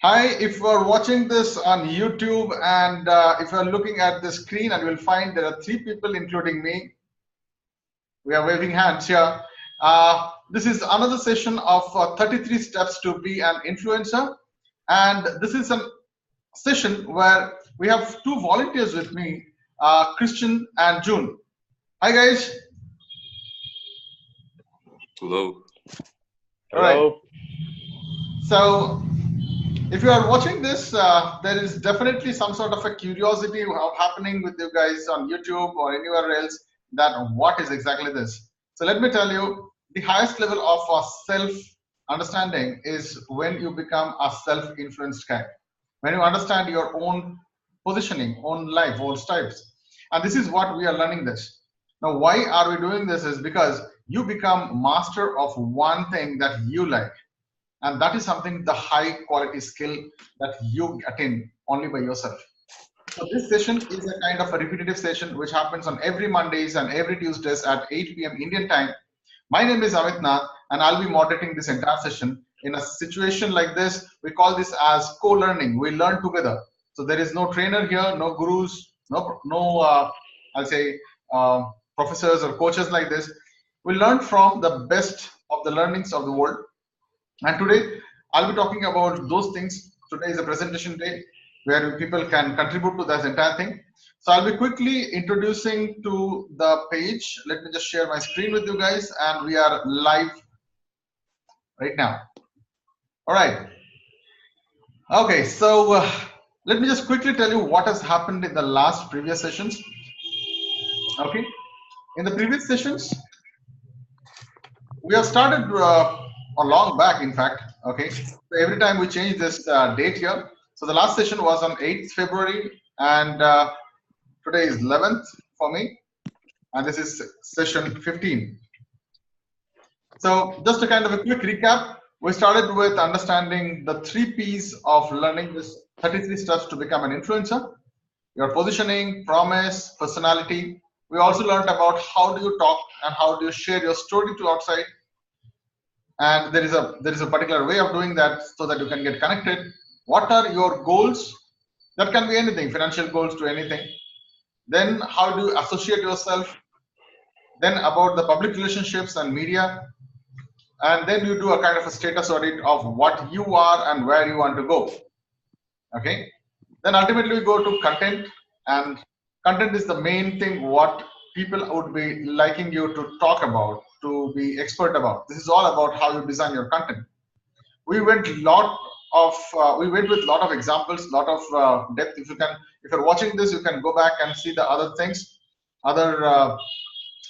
Hi, if you are watching this on YouTube and if you are looking at the screen, and you will find there are 3 people, including me. We are waving hands here. This is another session of 33 steps to be an influencer. And this is a session where we have 2 volunteers with me, Christian and June. Hi, guys. Hello. All right. So, if you are watching this, there is definitely some sort of a curiosity happening with you guys on YouTube or anywhere else that what is exactly this. So let me tell you, the highest level of self-understanding is when you become a self-influenced guy. When you understand your own positioning, own life, own styles. And this is what we are learning this. Now, why are we doing this is because you become master of one thing that you like. And that is something, the high quality skill that you attain only by yourself. So this session is a kind of a repetitive session which happens on every Mondays and every Tuesdays at 8 p.m. Indian time. My name is Amit Nath, and I'll be moderating this entire session. In a situation like this, we call this as co-learning. We learn together. So there is no trainer here, no gurus, I'll say professors or coaches like this. We learn from the best of the learnings of the world. And today, I'll be talking about those things. Today is a presentation day where people can contribute to this entire thing. So I'll be quickly introducing to the page. Let me just share my screen with you guys, and we are live right now. All right. Okay, so let me just quickly tell you what has happened in the previous sessions. Okay, in the previous sessions, we have started a long back, in fact. Okay, so every time we change this date here. So the last session was on 8th February, and today is 11th for me, and this is session 15. So just a kind of a quick recap, we started with understanding the 3 P's of learning this 33 steps to become an influencer: your positioning, promise, personality. We also learned about how do you talk and how do you share your story to outside. And there is a particular way of doing that so that you can get connected. What are your goals? That can be anything, financial goals to anything. Then how do you associate yourself? Then about the public relationships and media. And then you do a kind of a status audit of what you are and where you want to go. Okay. Then ultimately we go to content, and content is the main thing what people would be liking you to talk about, to be expert about. This is all about how you design your content. We went with lot of examples, lot of depth. If you're watching this, you can go back and see the other things,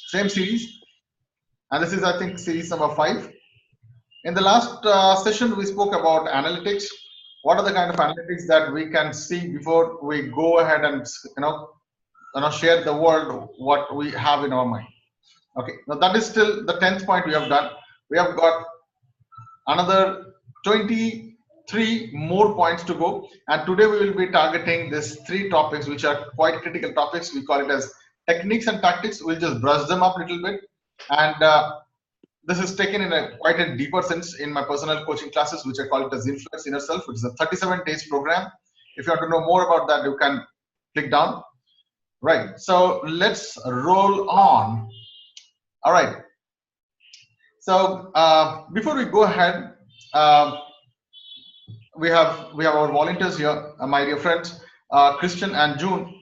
same series. And this is, I think, series number 5. In the last session, we spoke about analytics. What are the kind of analytics that we can see before we go ahead and share the world what we have in our mind. Okay, now that is still the 10th point we have done. We have got another 23 more points to go, and today we will be targeting these 3 topics which are quite critical topics. We call it as techniques and tactics. We'll just brush them up a little bit, and this is taken in quite a deeper sense in my personal coaching classes, which I call it as Influence Inner Self, which is a 37 days program. If you want to know more about that, you can click down. Right, so let's roll on. All right. So before we go ahead, we have our volunteers here, my dear friends, Christian and June.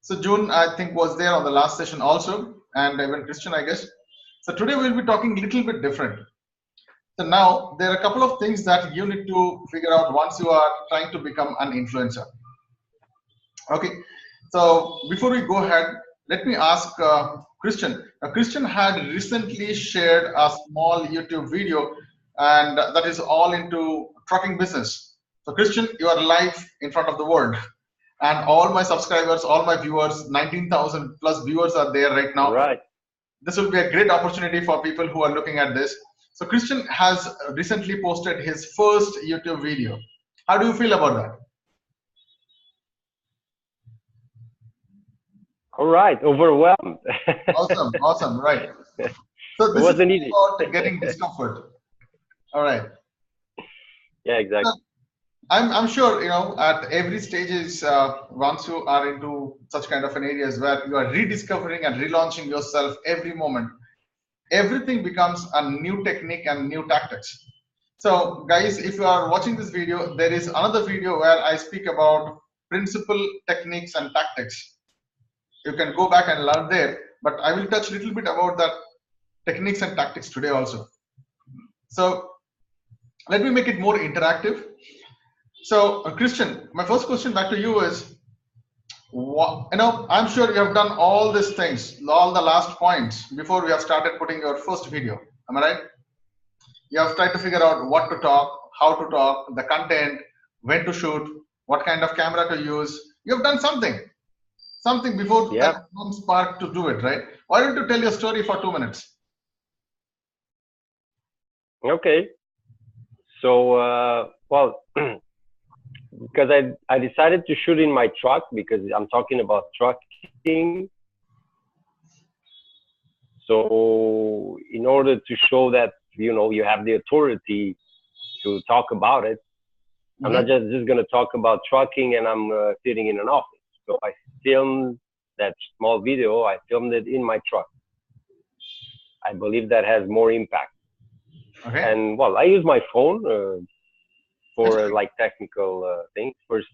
So June, I think, was there on the last session also, and even Christian, I guess. So today we'll be talking a little bit different. So now there are a couple of things that you need to figure out once you are trying to become an influencer. Okay. So before we go ahead, let me ask Christian. Christian had recently shared a small YouTube video, and that is all into trucking business. So Christian, you are live in front of the world, and all my subscribers, all my viewers, 19,000 plus viewers are there right now. Right. This will be a great opportunity for people who are looking at this. So Christian has recently posted his first YouTube video. How do you feel about that? All right, overwhelmed. Awesome, right. So this wasn't is easy. about getting discomfort. All right. Yeah, exactly. I'm sure, you know, at every stages, once you are into such kind of an areas where you are rediscovering and relaunching yourself every moment, everything becomes a new technique and new tactics. So guys, if you are watching this video, there is another video where I speak about principle, techniques and tactics. You can go back and learn there, but I will touch a little bit about that techniques and tactics today also. So let me make it more interactive. So Christian, my first question back to you is, what, you know, I'm sure you have done all these things, all the last points before we have started putting your first video. Am I right? You have tried to figure out what to talk, how to talk, the content, when to shoot, what kind of camera to use. You have done something before that one spark to do it, right? Why don't you tell your story for 2 minutes? Okay. So, well, because I decided to shoot in my truck because I'm talking about trucking. So in order to show that, you know, you have the authority to talk about it, I'm not just going to talk about trucking and I'm sitting in an office. So I filmed that small video. I filmed it in my truck. I believe that has more impact. Okay. And well, I use my phone for like technical things. First,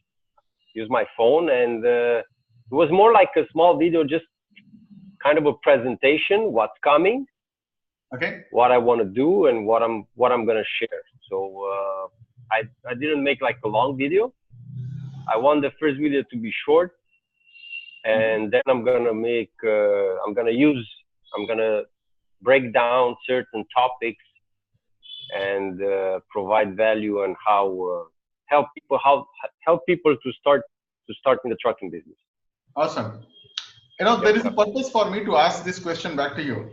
use my phone, and it was more like a small video, just kind of a presentation, what's coming, okay, what I want to do, and what I'm gonna share. So I didn't make like a long video. I want the first video to be short, and then I'm gonna make I'm gonna break down certain topics and provide value on how help people to start in the trucking business. Awesome. You know, there is a purpose for me to ask this question back to you,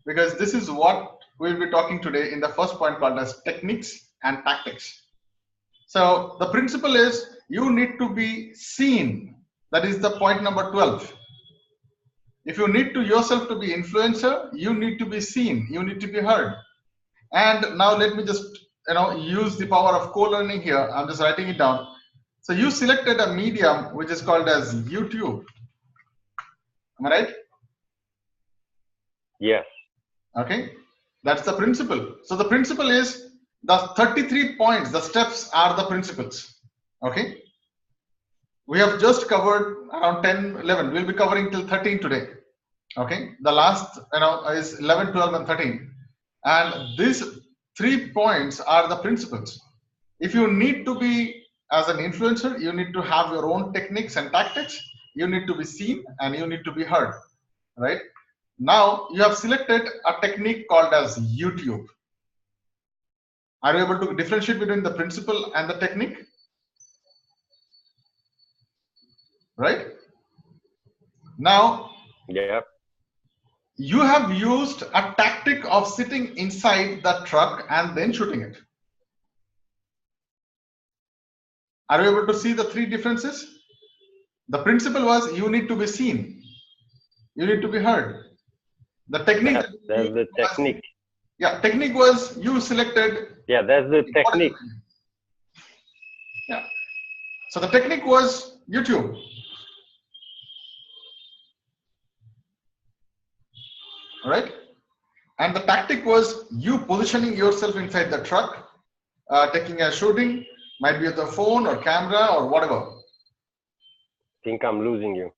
because this is what we'll be talking today in the first point called as techniques and tactics. So the principle is you need to be seen. That is the point number 12. If you need to yourself to be influencer, you need to be seen, you need to be heard. And now let me just, you know, use the power of co-learning here. I'm just writing it down. So you selected a medium which is called as YouTube. Am I right? Yes. Okay. That's the principle. So the principle is the 33 points, the steps are the principles. Okay. We have just covered around 10, 11. We'll be covering till 13 today. Okay. The last, you know, is 11, 12 and 13. And these 3 points are the principles. If you need to be as an influencer, you need to have your own techniques and tactics. You need to be seen and you need to be heard, right? Now you have selected a technique called as YouTube. Are you able to differentiate between the principle and the technique? Right? Now, yeah, you have used a tactic of sitting inside the truck and then shooting it. Are you able to see the 3 differences? The principle was you need to be seen. You need to be heard. The technique. That's the technique. Yeah, technique was you selected. Yeah, that's the technique. Yeah. So the technique was YouTube. All right. And the tactic was you positioning yourself inside the truck, taking a shooting, might be with a phone or camera or whatever. I think I'm losing you.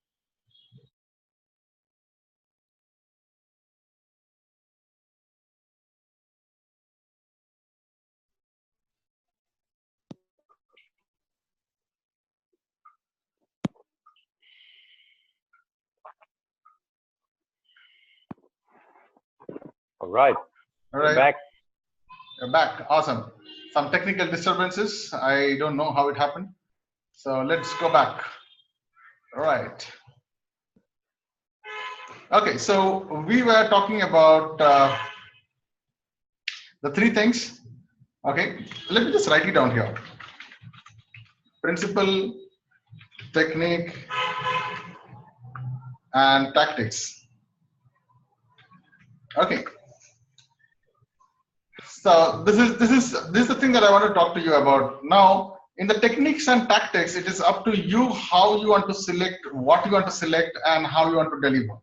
All right. We're back. You're back. Awesome. Some technical disturbances. I don't know how it happened. So let's go back. All right. Okay. So we were talking about the 3 things. Okay. Let me just write it down here. Principle, technique, and tactics. Okay. So this is the thing that I want to talk to you about now. in the techniques and tactics, it is up to you how you want to select, what you want to select, and how you want to deliver.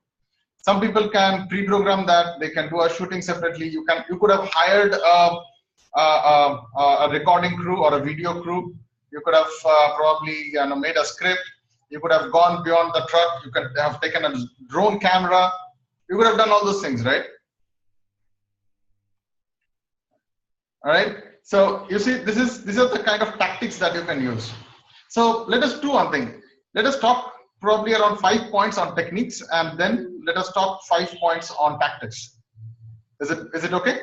Some people can pre-program that. They can do a shooting separately. You could have hired a recording crew or a video crew. You could have probably made a script. You could have gone beyond the truck. You could have taken a drone camera. You could have done all those things, right? All right. So you see, these are the kind of tactics that you can use. So let us do one thing. Let us talk probably around 5 points on techniques, and then let us talk 5 points on tactics. Is it okay?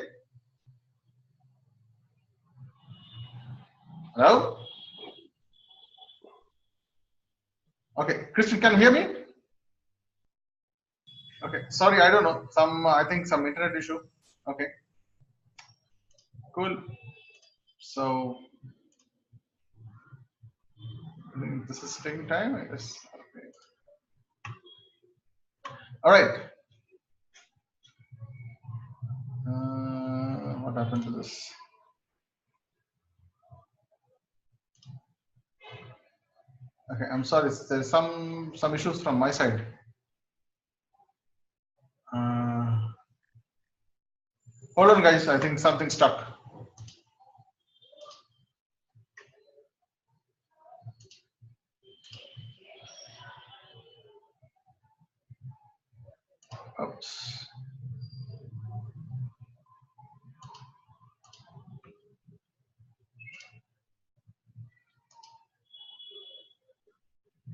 Hello? Okay, Christian, can you hear me? Okay, sorry, I don't know. I think some internet issue. Okay, cool. So this is taking time, I guess. Okay. All right. What happened to this? Okay, I'm sorry. There's some issues from my side. Hold on, guys. I think something stuck. Oops.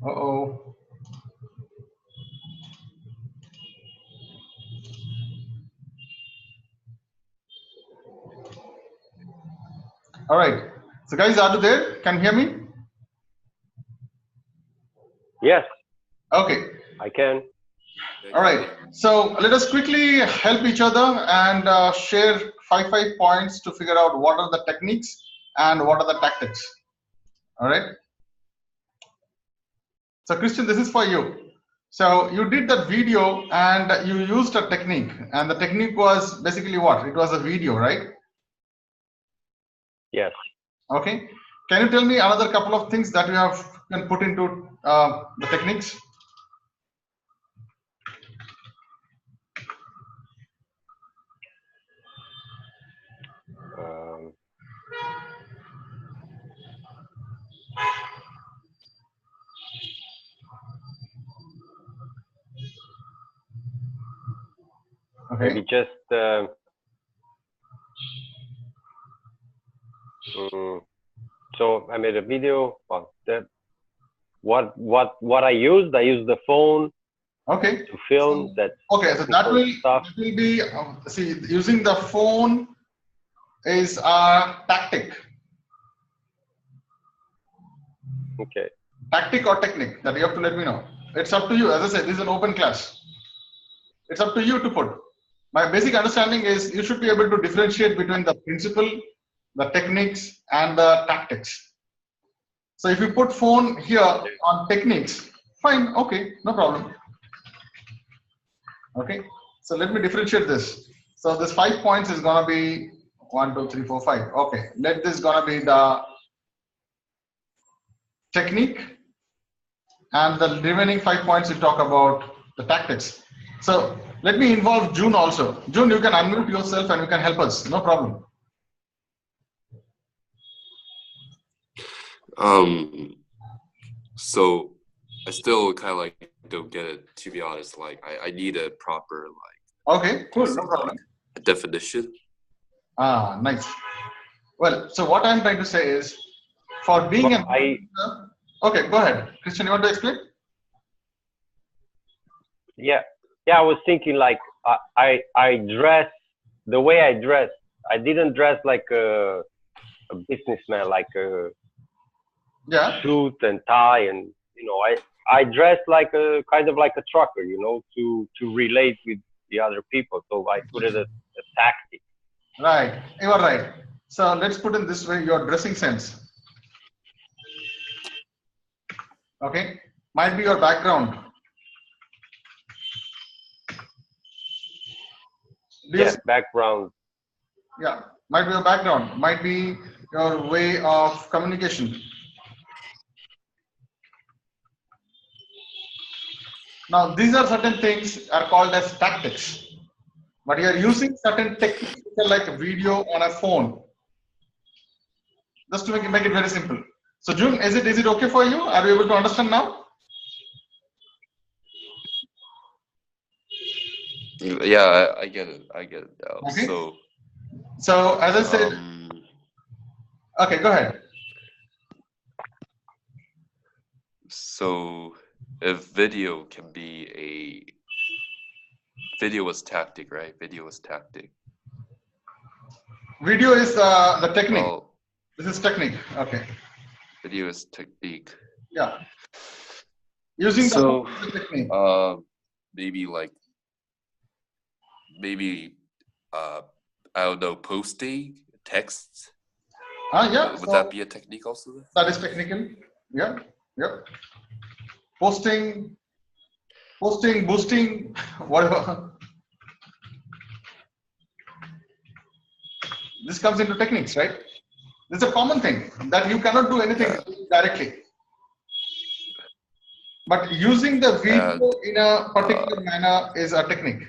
Uh-oh. All right. So guys, are you there? Can you hear me? Yes. Okay. I can. All right. So let us quickly help each other and share 5 points to figure out what are the techniques and what are the tactics. All right. So Christian, this is for you. So you did that video and you used a technique, and the technique was basically what? It was a video, right? Yes. Okay. Can you tell me another couple of things that you can put into the techniques? Okay. Maybe just so I made a video of that. What I used the phone. Okay. To film that. Okay, so that will be see, using the phone is a tactic. Okay. Tactic or technique, that you have to let me know. It's up to you. As I said, this is an open class. It's up to you to put. My basic understanding is you should be able to differentiate between the principle, the techniques, and the tactics. So if you put phone here on techniques, fine, okay, no problem. Okay, so let me differentiate this. So this 5 points is gonna be 1, 2, 3, 4, 5. Okay, let this gonna be the technique, and the remaining 5 points will talk about the tactics. So let me involve June also. June, you can unmute yourself and you can help us. No problem. So I still kind of like don't get it, to be honest. Like I need a proper like. Okay, cool, no problem. A definition. Ah, nice. Well, so what I'm trying to say is, for being okay, go ahead, Christian. You want to explain? Yeah, I was thinking like I dress the way I dress. I didn't dress like a businessman, like a suit and tie, and I dress like a kind of like a trucker, to relate with the other people. So I put it as a tactic. Right, you are right. So let's put in this way: your dressing sense. Okay, might be your background. Yes, background. Yeah, might be your background. Might be your way of communication. Now, these are certain things are called as tactics, but you are using certain techniques like a video on a phone. Just to make it very simple. So, June, is it okay for you? Are you able to understand now? Yeah, I get it. I get it now. Okay. So, as I said, okay, go ahead. So, if video can be video is tactic, right? Video is tactic. Video is the technique. Well, this is technique. Okay. Video is technique. Yeah. Using so, the technique. Maybe I don't know, posting texts. Yeah. Would that be a technique also? That is technical. Yeah. Yep. Posting, boosting, whatever. This comes into techniques, right? This is a common thing that you cannot do anything directly. But using the video in a particular manner is a technique.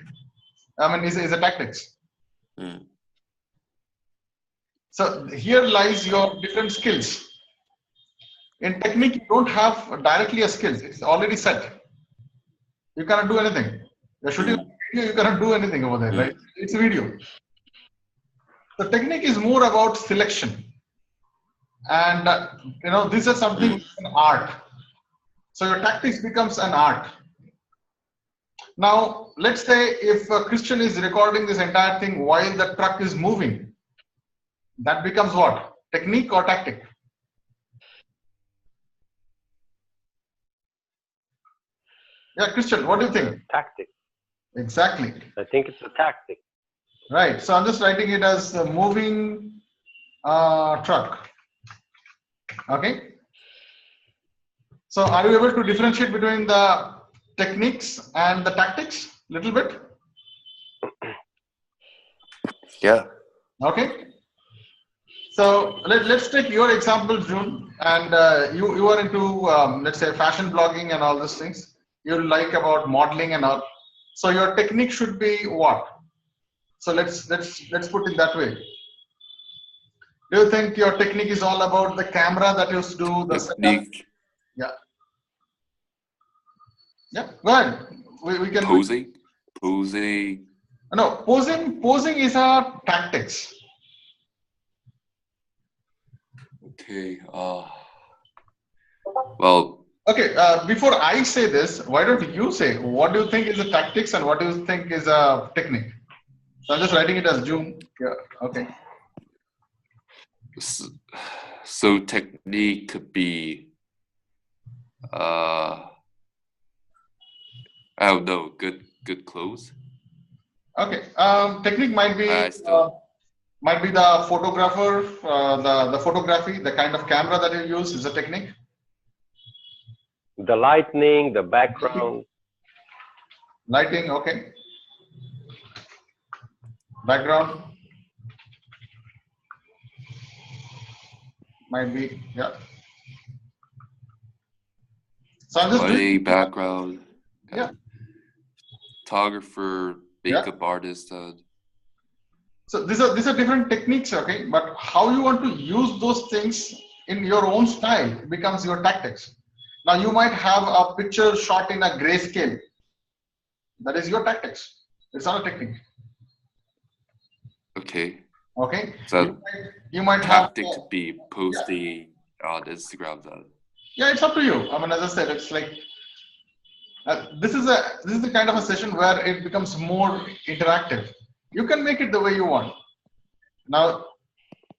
I mean, is a tactics. So here lies your different skills. In technique, you don't have directly a skill. It's already set. You cannot do anything. You're shooting a video, you cannot do anything over there, right? It's a video. The technique is more about selection. And, this is something an art. So your tactics becomes an art. Now, let's say if a Christian is recording this entire thing while the truck is moving, that becomes what? Technique or tactic? Yeah, Christian, what do you think? Tactic. Exactly. I think it's a tactic. Right. So I'm just writing it as a moving truck. Okay. So are you able to differentiate between the techniques and the tactics a little bit? Yeah. Okay. So let's take your example, June, and you are into let's say fashion blogging and all these things. You like about modeling and all. So your technique should be what? So let's put it that way. Do you think your technique is all about the camera that you do the technique? Setup? Yeah. Yeah. Go ahead. We can posing. No, posing is a tactics. Okay. Well. Okay. Before I say this, why don't you say what do you think is a tactics and what do you think is a technique? So I'm just writing it as June. Yeah. Okay. So technique could be, I don't know, good clothes. Okay. Technique might be the photographer, the photography, the kind of camera that you use is a technique. The lighting, the background. Lighting, okay. Background. Might be, yeah. So I'm just lighting, background. Yeah. Photographer, makeup artist. So these are different techniques, okay? But how you want to use those things in your own style becomes your tactics. Now you might have a picture shot in a grayscale. That is your tactics. It's not a technique. Okay. Okay. So you might tactic have to be posting on Instagram then. Yeah, it's up to you. I mean, as I said, it's like this is the kind of a session where it becomes more interactive. You can make it the way you want. Now,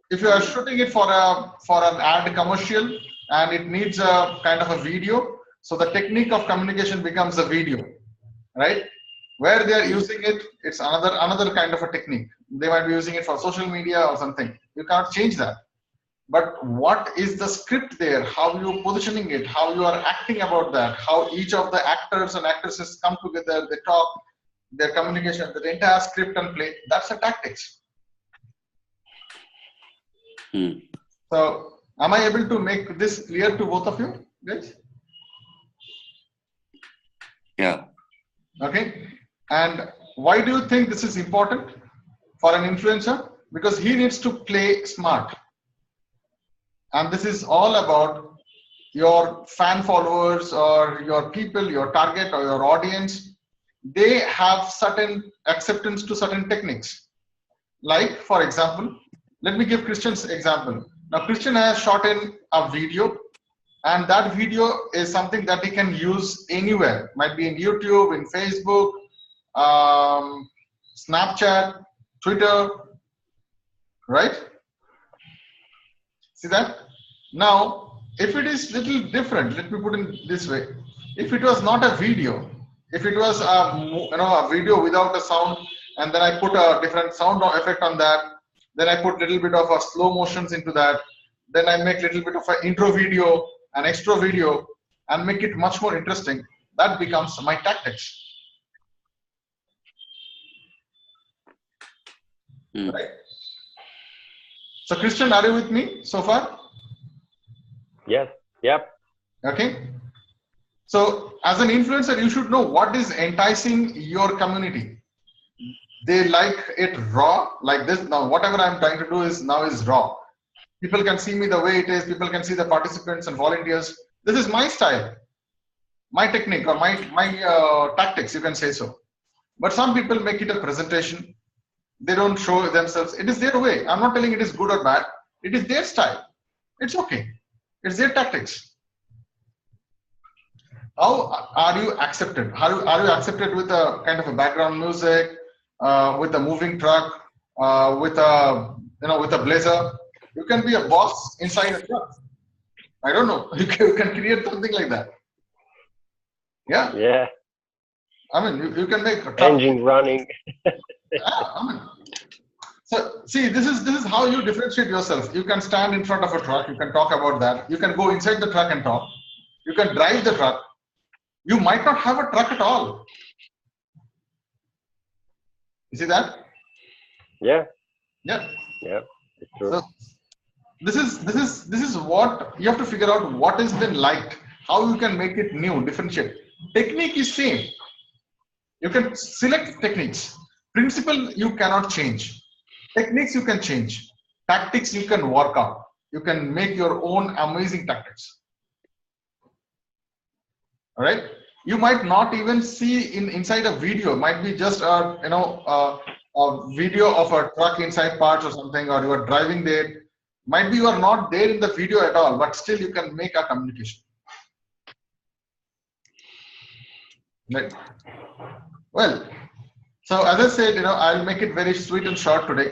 if you are shooting it for an ad commercial and it needs a kind of a video, so the technique of communication becomes a video, right? Where they are using it, it's another kind of a technique. They might be using it for social media or something. You can't change that. But what is the script there? How you positioning it? How you are acting about that? How each of the actors and actresses come together, they talk, their communication, the entire script and play. That's a tactics. So, am I able to make this clear to both of you, guys? Yeah. Okay. And why do you think this is important for an influencer? Because he needs to play smart. And this is all about your fan followers or your people, your target or your audience. They have certain acceptance to certain techniques. Like, for example, let me give Christian's example. Now, Christian has shot in a video, and that video is something that he can use anywhere. Might be in YouTube, in Facebook, Snapchat, Twitter, right? See that? Now, if it is little different, let me put it this way. If it was not a video, if it was a video without a sound, and then I put a different sound effect on that, then I put little bit of a slow motions into that, then I make little bit of an intro video, an extra video, and make it much more interesting. That becomes my tactics. Right? So Christian, are you with me so far? Yes. Yep. Okay. So as an influencer, you should know what is enticing your community. They like it raw, like this. Now, whatever I'm trying to do is raw. People can see me the way it is. People can see the participants and volunteers. This is my style, my technique, or my tactics, you can say so. But some people make it a presentation. They don't show themselves. It is their way. I'm not telling it is good or bad. It is their style. It's okay. It's their tactics. How are you accepted? Are you accepted with a kind of a background music, with a moving truck, with a blazer? You can be a boss inside a truck. I don't know. You can create something like that. Yeah. Yeah. I mean, you can make a truck. Engine running. So see, this is how you differentiate yourself. You can stand in front of a truck. You can talk about that. You can go inside the truck and talk. You can drive the truck. You might not have a truck at all. You see that? Yeah. Yeah. Yeah. It's true. So this is what you have to figure out. What is been liked. How you can make it new, differentiate. Technique is same. You can select techniques. Principle you cannot change. Techniques you can change. Tactics you can work out. You can make your own amazing tactics. All right. You might not even see inside a video. It might be just a video of a truck inside parts or something, or you are driving there. Might be you are not there in the video at all, but still you can make a communication. Right. Well, so as I said, I'll make it very sweet and short today.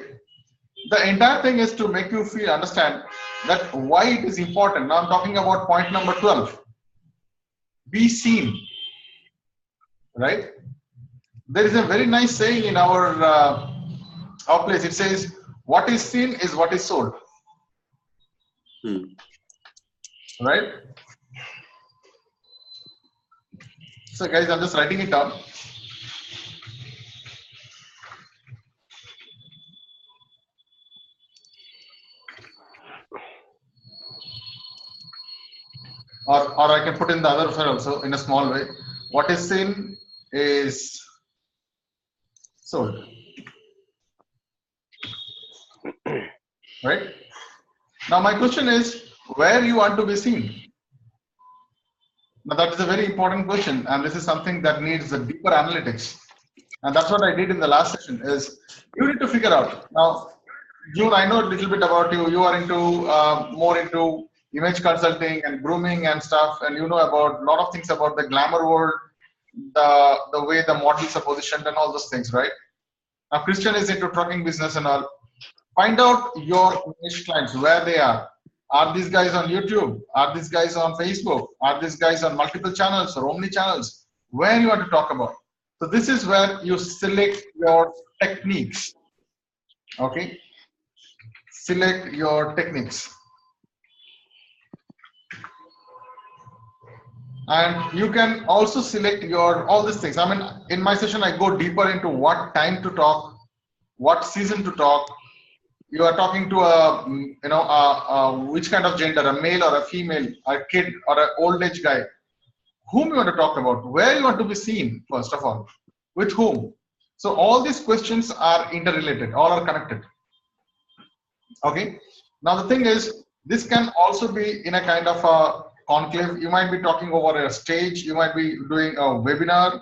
The entire thing is to make you understand that why it is important. Now I'm talking about point number 12. Be seen. Right? There is a very nice saying in our place. It says, "What is seen is what is sold." Right? So guys, I'm just writing it down. Or I can put in the other side also in a small way. What is seen is sold. Right? Now my question is, where you want to be seen? Now that is a very important question, and this is something that needs a deeper analytics. And that's what I did in the last session. Is you need to figure out. Now, June, I know a little bit about you. You are into more into image consulting and grooming and stuff, and you know about a lot of things about the glamour world, the way the models are positioned and all those things, right? Now, Christian is into trucking business and all. Find out your niche clients, where they are. Are these guys on YouTube? Are these guys on Facebook? Are these guys on multiple channels or omni channels? Where you want to talk about. So this is where you select your techniques. Okay. Select your techniques. And you can also select your all these things. I mean, in my session, I go deeper into what time to talk, what season to talk. You are talking to which kind of gender, a male or a female, a kid or an old age guy. whom you want to talk about, where you want to be seen, first of all, with whom. So all these questions are interrelated, all are connected. Okay. Now the thing is, this can also be in a kind of a conclave. You might be talking over a stage. You might be doing a webinar,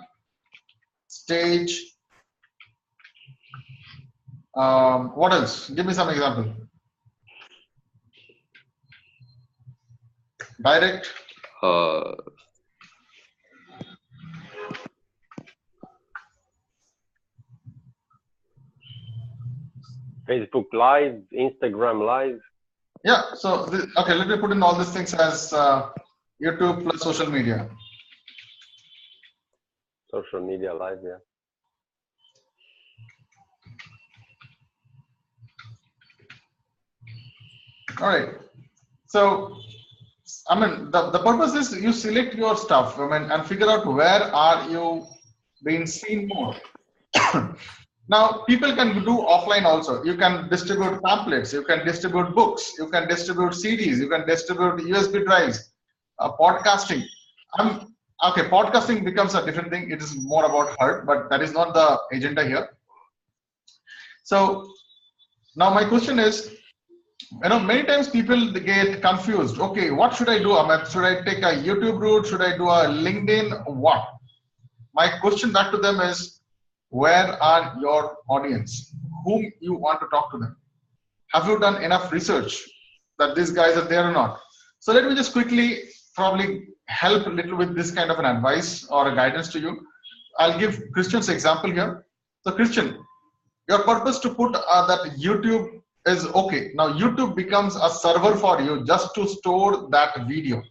stage. What else? Give me some example. Direct. Facebook Live, Instagram Live. Yeah. So okay, let me put in all these things as YouTube plus social media. Social media live, yeah. All right. So, I mean, the purpose is you select your stuff, I mean, and figure out where are you being seen more. Now, people can do offline also. You can distribute pamphlets, you can distribute books, you can distribute CDs, you can distribute USB drives, podcasting. Okay, podcasting becomes a different thing. It is more about heart, but that is not the agenda here. So, now my question is, many times people get confused. Okay, what should I do? Should I take a YouTube route? Should I do a LinkedIn? What? My question back to them is, where are your audience? Whom you want to talk to them? Have you done enough research that these guys are there or not? So let me just quickly probably help a little with this kind of an advice or a guidance to you. I'll give Christian's example here. So Christian, your purpose to put that YouTube is okay. Now YouTube becomes a server for you just to store that video.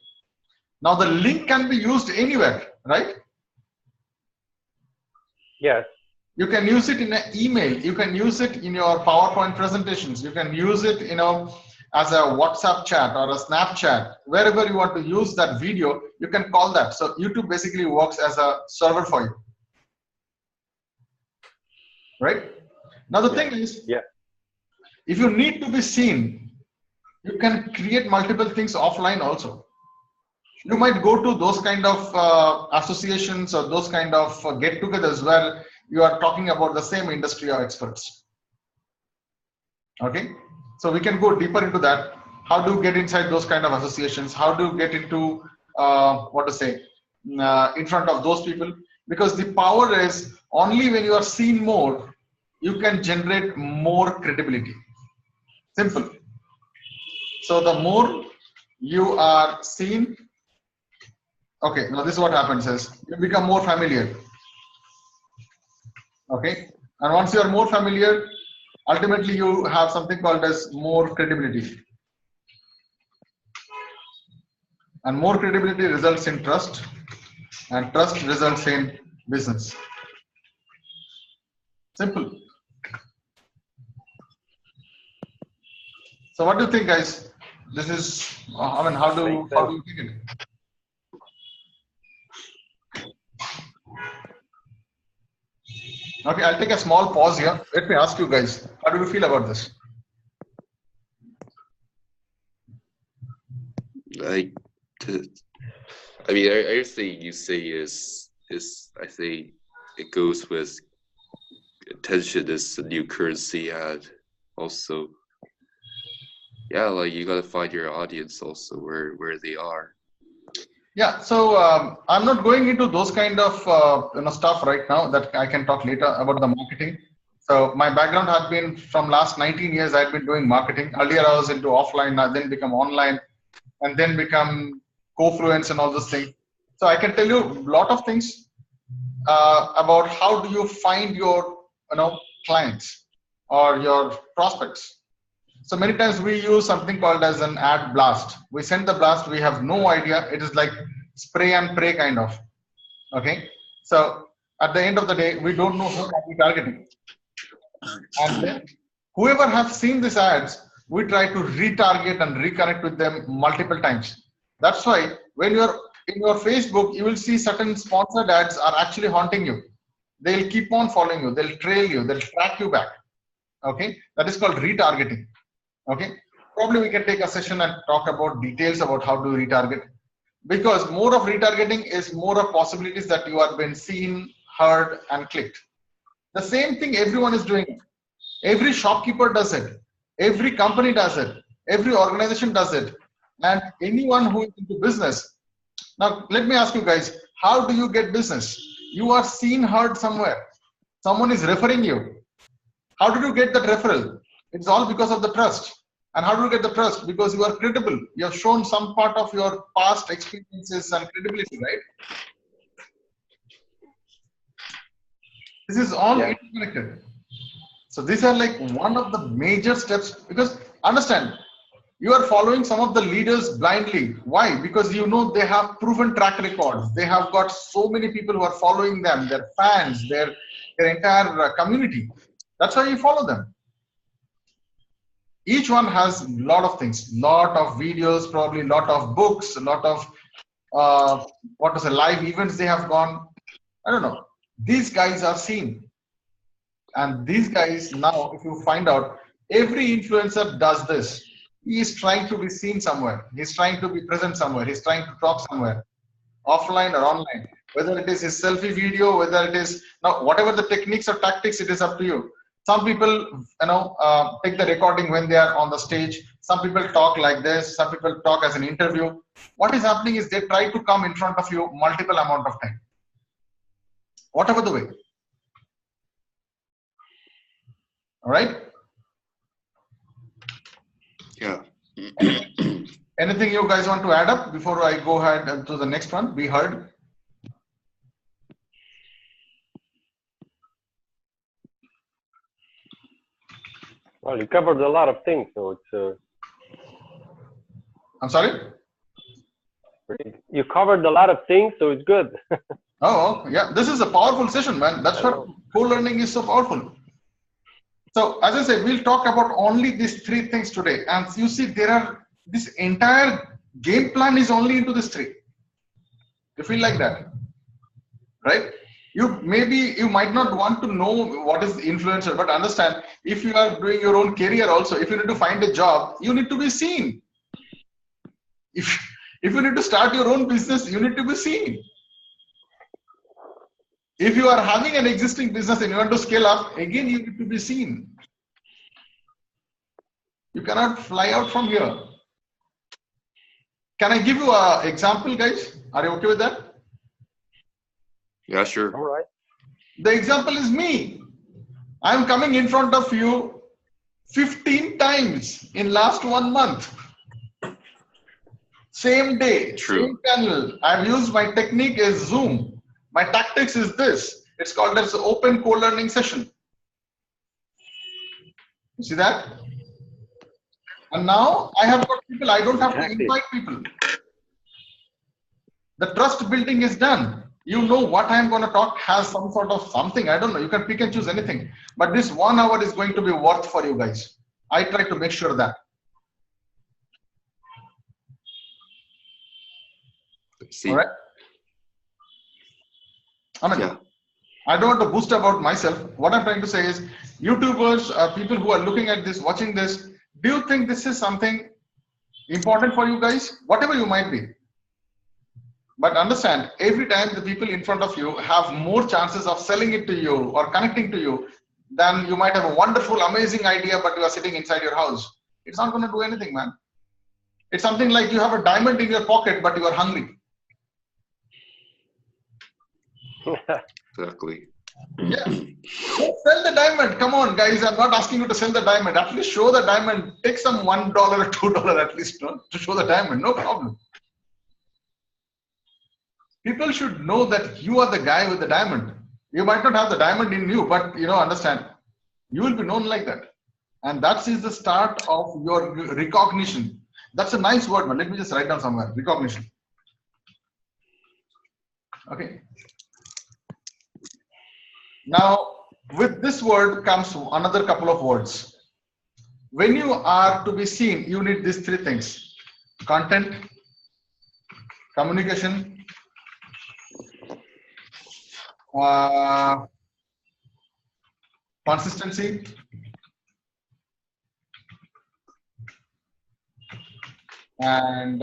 Now the link can be used anywhere, right? Yes. You can use it in an email. You can use it in your PowerPoint presentations. You can use it, as a WhatsApp chat or a Snapchat. Wherever you want to use that video, you can call that. So YouTube basically works as a server for you, right? Now the thing is, if you need to be seen, you can create multiple things offline also. You might go to those kind of associations or those kind of get-togethers where you are talking about the same industry or experts. Okay, so we can go deeper into that. How do you get inside those kind of associations? How do you get into in front of those people? Because the power is only when you are seen more, you can generate more credibility. Simple. So the more you are seen, okay, now this is what happens is you become more familiar. Okay, and once you are more familiar, ultimately you have something called as more credibility. And more credibility results in trust, and trust results in business. Simple. So what do you think, guys? This is, how do you think it? Okay, I'll take a small pause here. Let me ask you guys, how do you feel about this? Everything you say is I think it goes with attention is the new currency, and also, you gotta find your audience also where they are. Yeah, so I'm not going into those kind of stuff right now. That I can talk later about the marketing. So my background had been from last 19 years. I've been doing marketing. Earlier I was into offline, I then become online, and then become co-fluence and all those things. So I can tell you a lot of things about how do you find your clients or your prospects. So many times we use something called as an ad blast. We send the blast, we have no idea. It is like spray and pray kind of. Okay. So at the end of the day, we don't know who are we targeting. And then whoever has seen these ads, we try to retarget and reconnect with them multiple times. That's why when you're in your Facebook, you will see certain sponsored ads are actually haunting you. They'll keep on following you. They'll trail you. They'll track you back. Okay. That is called retargeting. Okay, probably we can take a session and talk about details about how to retarget. Because more of retargeting is more of possibilities that you are being seen, heard, and clicked. The same thing everyone is doing. Every shopkeeper does it. Every company does it. Every organization does it. And anyone who is into business. Now, let me ask you guys, how do you get business? You are seen, heard somewhere. Someone is referring you. How did you get that referral? It's all because of the trust. And how do you get the trust? Because you are credible. You have shown some part of your past experiences and credibility, right? This is all interconnected. So these are like one of the major steps, because understand, you are following some of the leaders blindly. Why? Because you know they have proven track records. They have got so many people who are following them, their fans, their entire community. That's why you follow them. Each one has a lot of things, lot of videos, probably a lot of books, a lot of live events they have gone. I don't know. These guys are seen. And these guys now, if you find out, every influencer does this. He is trying to be seen somewhere. He's trying to be present somewhere. He's trying to talk somewhere, offline or online. Whether it is his selfie video, whether it is, now whatever the techniques or tactics, it is up to you. Some people, take the recording when they are on the stage. Some people talk like this. Some people talk as an interview. What is happening is they try to come in front of you multiple amount of time. Whatever the way. All right. Yeah. Anything you guys want to add up before I go ahead to the next one? Be heard. Well, you covered a lot of things, so it's. I'm sorry? You covered a lot of things, so it's good. Oh, yeah. This is a powerful session, man. That's what co-learning is so powerful. So, as I said, we'll talk about only these three things today. And you see, this entire game plan is only into these three. You feel like that, right? You might not want to know what is influencer, but understand, if you are doing your own career also, if you need to find a job, you need to be seen. If you need to start your own business, you need to be seen. If you are having an existing business and you want to scale up, again, you need to be seen. You cannot fly out from here. Can I give you an example, guys? Are you okay with that? Yeah, sure. All right. The example is me. I'm coming in front of you 15 times in last 1 month. Same day, same channel. I've used my technique is Zoom. My tactics is this. It's called as open co-learning session. You see that? And now I have got people. I don't have to invite people. The trust building is done. You know what I'm going to talk has some sort of something. I don't know. You can pick and choose anything. But this 1 hour is going to be worth for you guys. I try to make sure that. See. All right. I don't want to boast about myself. What I'm trying to say is, YouTubers, people who are looking at this, watching this, do you think this is something important for you guys? Whatever you might be. But understand, every time the people in front of you have more chances of selling it to you or connecting to you than you might have a wonderful, amazing idea, but you are sitting inside your house. It's not going to do anything, man. It's something like you have a diamond in your pocket, but you are hungry. Exactly. Yeah. Sell the diamond. Come on, guys. I'm not asking you to sell the diamond. At least show the diamond. Take some $1 or $2 at least, no? To show the diamond. No problem. People should know that you are the guy with the diamond. You might not have the diamond in you, but understand, you will be known like that. And that is the start of your recognition. That's a nice word, man. Let me just write down somewhere. Recognition. Okay. Now, with this word comes another couple of words. When you are to be seen, you need these three things: content, communication, consistency, and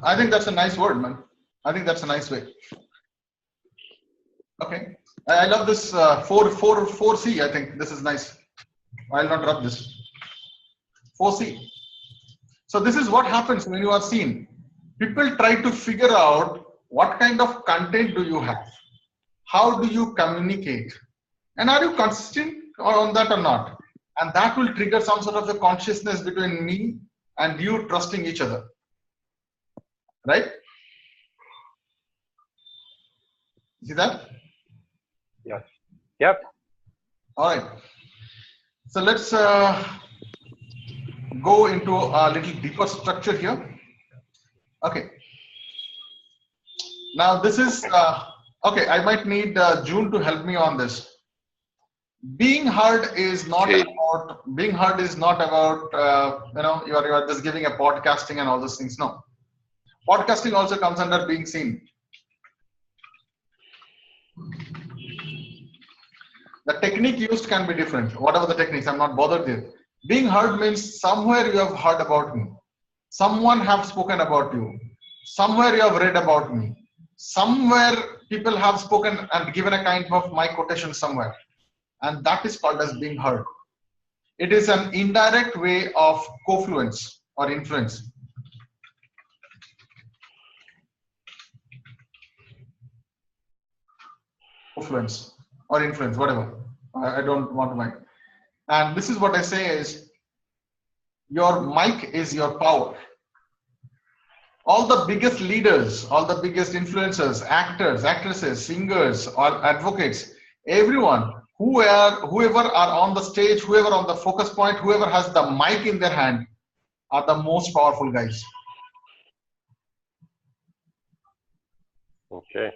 I think that's a nice word, man. I think that's a nice way. Okay. I love this 4C. I think this is nice. I'll not rub this. 4C. So this is what happens when you are seen. People try to figure out what kind of content do you have? How do you communicate? And are you consistent on that or not? And that will trigger some sort of a consciousness between me and you trusting each other. Right? See that? Yes. Yep. All right. So let's go into a little deeper structure here. Okay. Now this is, okay, I might need June to help me on this. Being heard is not about, being heard is not about, you know, you are just giving a podcasting and all those things. No. Podcasting also comes under being seen. The technique used can be different. Whatever the techniques, I'm not bothered with. Being heard means somewhere you have heard about me. Someone have spoken about you. Somewhere you have read about me. Somewhere people have spoken and given a kind of my quotation somewhere. And that is called as being heard. It is an indirect way of confluence or influence. Influence or influence, whatever. I don't want to mind. And this is what I say is, your mic is your power. All the biggest leaders, all the biggest influencers, actors, actresses, singers, or advocates, everyone, whoever are on the stage, whoever on the focus point, whoever has the mic in their hand, are the most powerful guys. Okay.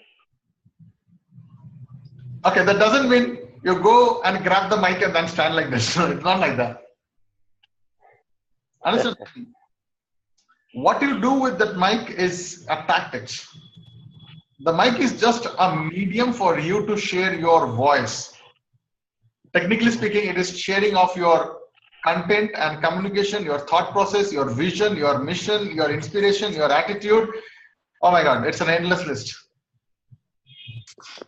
Okay, that doesn't mean you go and grab the mic and then stand like this. No, it's not like that. Understand? What you do with that mic is a tactics. The mic is just a medium for you to share your voice. Technically speaking, it is sharing of your content and communication, your thought process, your vision, your mission, your inspiration, your attitude. Oh my God, it's an endless list.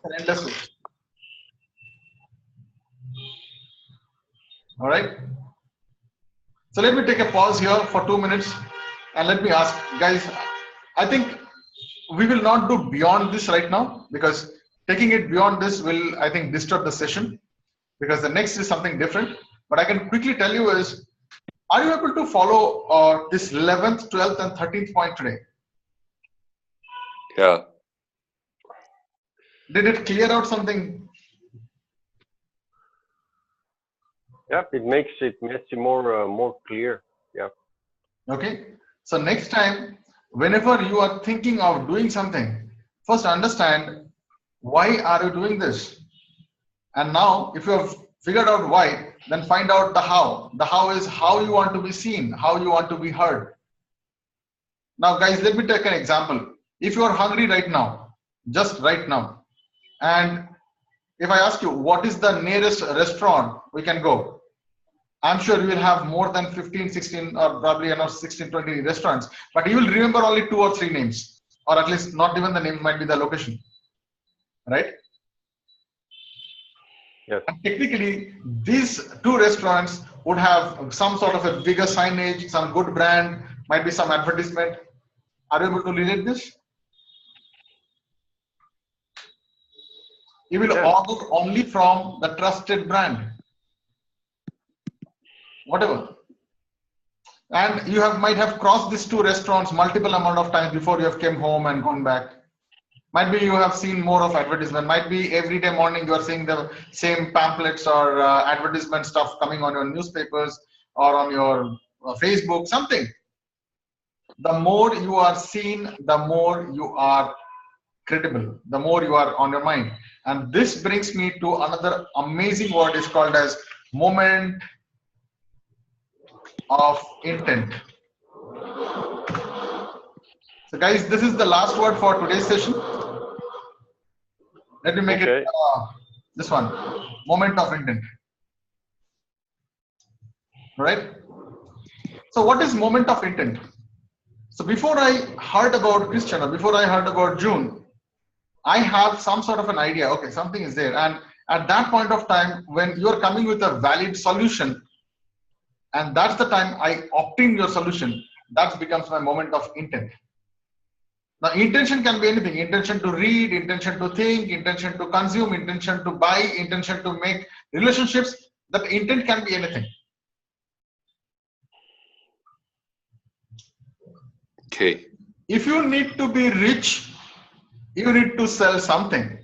An endless list. All right. So let me take a pause here for 2 minutes and let me ask, guys, I think we will not do beyond this right now, because taking it beyond this will, I think, disturb the session, because the next is something different. But I can quickly tell you is, are you able to follow this 11th, 12th and 13th point today? Yeah. Did it clear out something? Yep, it makes it more clear. Yeah. Okay. So next time, whenever you are thinking of doing something, first understand, why are you doing this? And now, if you have figured out why, then find out the how. The how is how you want to be seen, how you want to be heard. Now, guys, let me take an example. If you are hungry right now, just right now, and if I ask you, what is the nearest restaurant we can go? I'm sure you will have more than 15, 16, or probably 16, 20 restaurants, but you will remember only 2 or 3 names, or at least not even the name, might be the location, right? Yes. And technically, these 2 restaurants would have some sort of a bigger signage, some good brand, might be some advertisement. Are you able to relate this? You will order only from the trusted brand. Whatever. And you might have crossed these 2 restaurants multiple amount of times before you have came home and gone back. Might be you have seen more of advertisement. Might be every day morning you are seeing the same pamphlets or advertisement stuff coming on your newspapers or on your Facebook, something. The more you are seen, the more you are credible, the more you are on your mind. And this brings me to another amazing word, is called as moment of intent. So guys, this is the last word for today's session. Let me make it this one, moment of intent. Right? So what is moment of intent? So before I heard about Christian, or before I heard about June, I have some sort of an idea. Okay, something is there. And at that point of time, when you're coming with a valid solution, and that's the time I opt in your solution, that becomes my moment of intent. Now, intention can be anything: intention to read, intention to think, intention to consume, intention to buy, intention to make relationships. That intent can be anything. Okay. If you need to be rich, you need to sell something.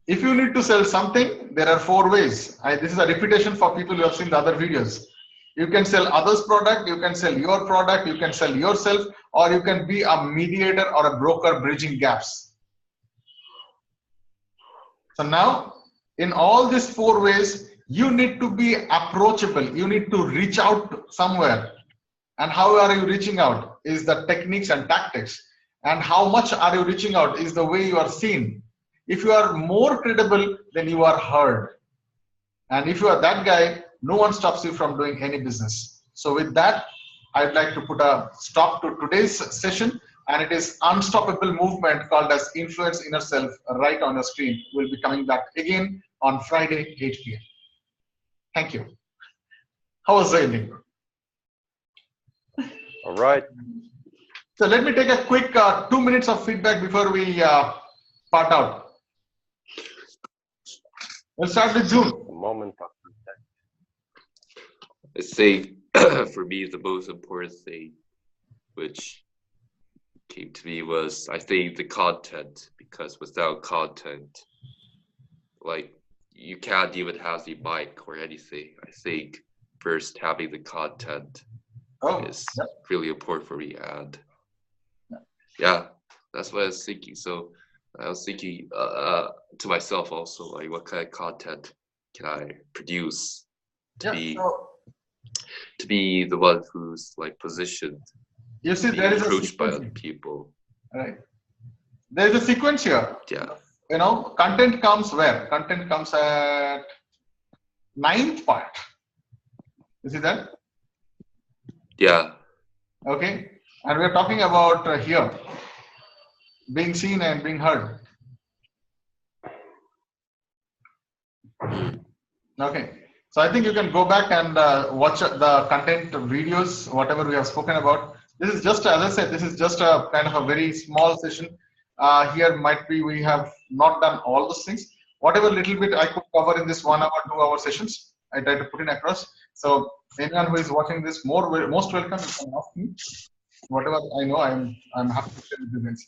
If you need to sell something, there are 4 ways. This is a repetition for people who have seen the other videos. You can sell others' product, you can sell your product, you can sell yourself, or you can be a mediator or a broker bridging gaps. So now, in all these 4 ways, you need to be approachable. You need to reach out somewhere. And how are you reaching out is the techniques and tactics. And how much are you reaching out is the way you are seen. If you are more credible, then you are heard. And if you are that guy, no one stops you from doing any business. So with that, I'd like to put a stop to today's session. And it is unstoppable movement called as Influence Inner Self right on your screen. We'll be coming back again on Friday, 8 p.m. Thank you. How was the evening? All right. So let me take a quick 2 minutes of feedback before we part out. We'll start with June. Moment. I say for me the most important thing which came to me was, I think, the content, because without content, like, you can't even have the mic or anything. I think first having the content is really important for me. And yeah, that's what I was thinking. So I was thinking to myself also, like, what kind of content can I produce to be the one who's like positioned, you see, there is approached by other people. Right. There is a sequence here. Yeah. You know, content comes where? Content comes at 9th part. You see that? Yeah. Okay. And we're talking about here, being seen and being heard. Okay. So I think you can go back and watch the content videos, whatever we have spoken about. This is just, as I said, this is just a kind of a very small session. Here might be we have not done all those things. Whatever little bit I could cover in this 1 hour, 2 hour sessions, I try to put in across. So anyone who is watching this, most welcome. You can ask me whatever I know. I'm happy to share with you guys.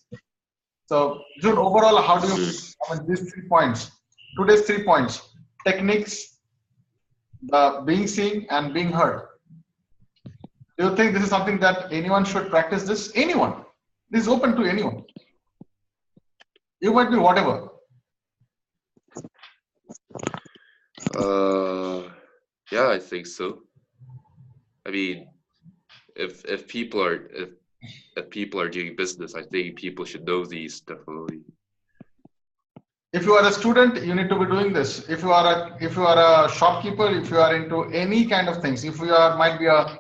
So June, overall, how do you? I mean, these 3 points. Today's 3 points: techniques, the being seen, and being heard. Do you think this is something that anyone should practice? This anyone? This is open to anyone. You might be whatever. Yeah, I think so. I mean, if people are doing business, I think people should know these definitely. If you are a student, you need to be doing this. If you are a shopkeeper, if you are into any kind of things, if you are might be a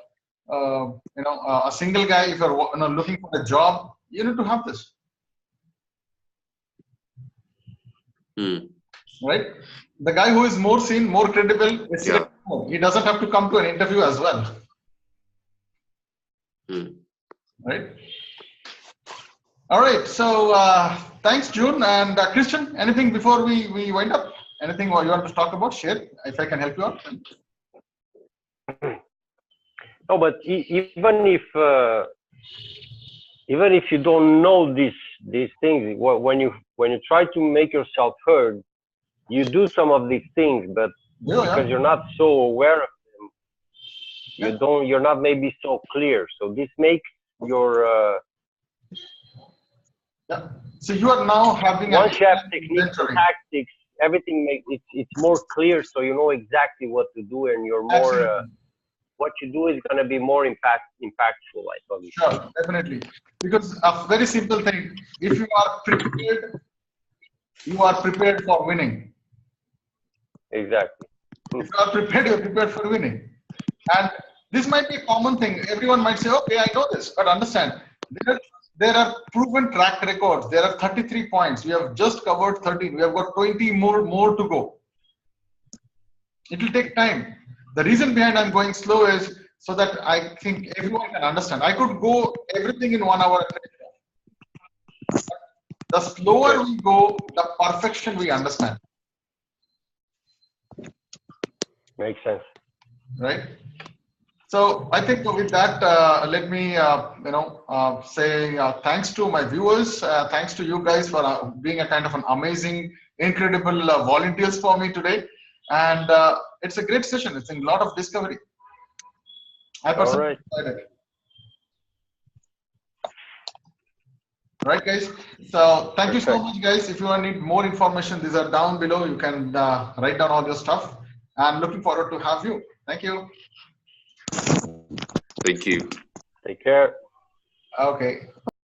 a single guy, if you're looking for a job, you need to have this. Right? The guy who is more seen, more credible, he doesn't have to come to an interview as well. Right? All right. So thanks, June. And Christian, anything before we wind up? Anything you want to talk about? Share, if I can help you out. No, but even if you don't know these things, when you try to make yourself heard, you do some of these things, but because you're not so aware of them, you're not maybe so clear. So this makes your So you are now having once you have techniques, tactics, everything it's more clear. So you know exactly what to do, and you're more. What you do is going to be more impactful, I thought. Sure, definitely. Because a very simple thing: if you are prepared for winning. Exactly. If you are prepared, you're prepared for winning. And this might be a common thing. Everyone might say, "Okay, I know this," but understand There are proven track records. There are 33 points. We have just covered 13. We have got 20 more to go. It will take time. The reason behind I'm going slow is so that I think everyone can understand. I could go everything in 1 hour. The slower we go, the perfection we understand. Makes sense. Right? So I think with that, let me say thanks to my viewers, thanks to you guys for being a kind of an amazing, incredible volunteers for me today, and it's a great session. It's a lot of discovery. I personally enjoyed it. Right, guys. So thank you so much, guys. If you need more information, these are down below. You can write down all your stuff. I'm looking forward to have you. Thank you. Thank you. Take care. Okay.